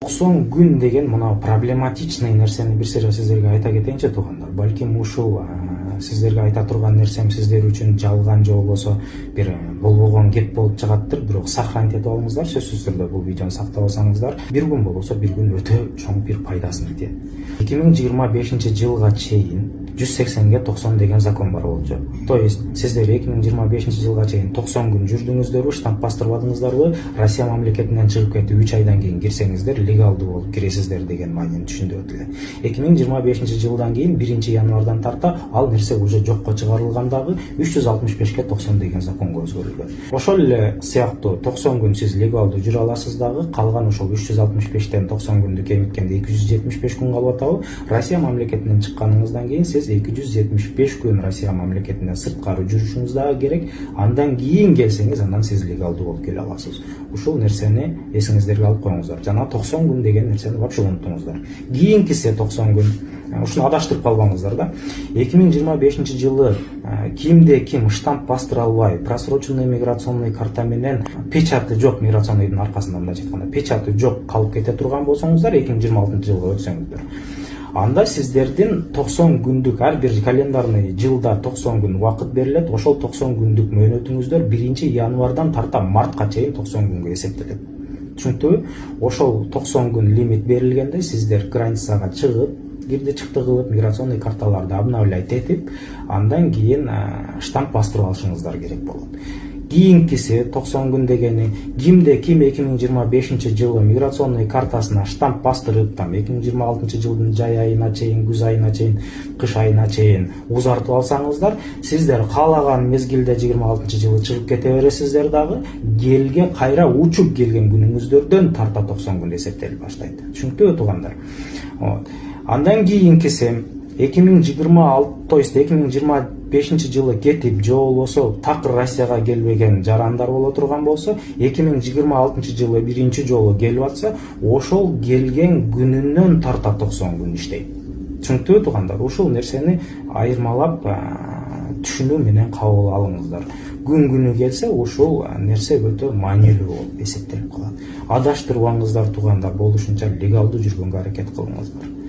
90 күн деген мына проблематичный нерсени бир сыйра сиздерге айта кетейинчи туугандар. Балким ушул сиздерге айта турган нерсем сиздер үчүн жалган же болбосо бир болбогон кеп болуп чыгаттыр, бирок сохранить этип алыңыздар. Сөзсүз түрдө бул видеону сактап алсаңыздар, бир күн болбосо бир күн өтө чоң бир пайдасын тиет. 2025 жылга чейин 180-ге 90 деген закон бар болчу. То есть сиздер 2025 жылга чейин 90 күн жүрдүңүздөрбү, штамп бастырбадыңыздарбы, Россия мамлекетинен чыгып кетип 3 айдан кийин кирсеңиздер легалдуу болуп киресиздер деген маанини түшүндүрөт эле. 2025 жылдан кийин 1-январдан тарта ал нерсе уже жокко чыгарылгандагы 365-ке 90 деген законго өзгөрүлгөн. Ошол эле сыяктуу 90 күн сиз легалдуу жүрө аласыз дагы, калган ошол 365тен 90 күндү кемиткенде 275 күн калып атабы. Россия мамлекетинен чыкканыңыздан кийин сиз 275 күн Россия мамлекетинен сырткары жүрүшүңүз дагы керек. Андан кийин келсеңиз, андан сиз легалдуу болуп келе аласыз. Ушул нерсени эсиңиздерге алып коюңуздар. Жана 90 күн деген нерсени вообще унутуңуздар. Кийинкиси 90 күн. Ушуну адаштырып калбаңыздар да. 2025 жылы кимде ким штамп бастыра албай, просроченный миграционный карта менен печаты жок, миграционныйдын аркасында мындайча айтканда печаты жок калып кете турган болсоңуздар, 2026 жылга өтсөңүздөр. Анда сиздердин 90 күндүк ар бир календарный жылда 90 күн убакыт берилет. Ошол 90 күндүк мөөнөтүңүздөр 1-январдан тарта мартка чейин 90 күнгө эсептелет. Түшүнүктүүбү? Ошол 90 күн лимит берилгенде сиздер границага чыгып, кирди чыкты кылып, миграционный карталарды обновлять этип, андан кийин штамп бастырып алышыңыздар керек болот. Кийинкиси 90 күн дегени кимде ким 2025 жылы миграционный картасына штамп бастырып, там 2026 жылдын жай айына чейин, күз айына чейин, кыш айына чейин узартып алсаңыздар, сиздер каалаган мезгилде 26 жылы чыгып кете бересиздер дагы, келген кайра учуп келген күнүңүздөрдөн тарта 90 күн эсептелип баштайт. Түшүнүктүүбү туугандар? Андан кийинкиси 2026, то есть 2025 жылы кетип же болбосо такыр Россияга келбеген жарандар боло турган болсо, 2026 жылы биринчи жолу келип атса, ошол келген күнүнөн тарта 90 күн иштейт. Түшүнүктүүбү туугандар? Ушул нерсени айырмалап түшүнүү менен кабыл алыңыздар. Күн келсе, ушул нерсе өтө маанилүү болуп эсептелип калат. Адаштырбаңыздар туугандар, болушунча легалдуу жүргөнгө аракет кылыңыздар.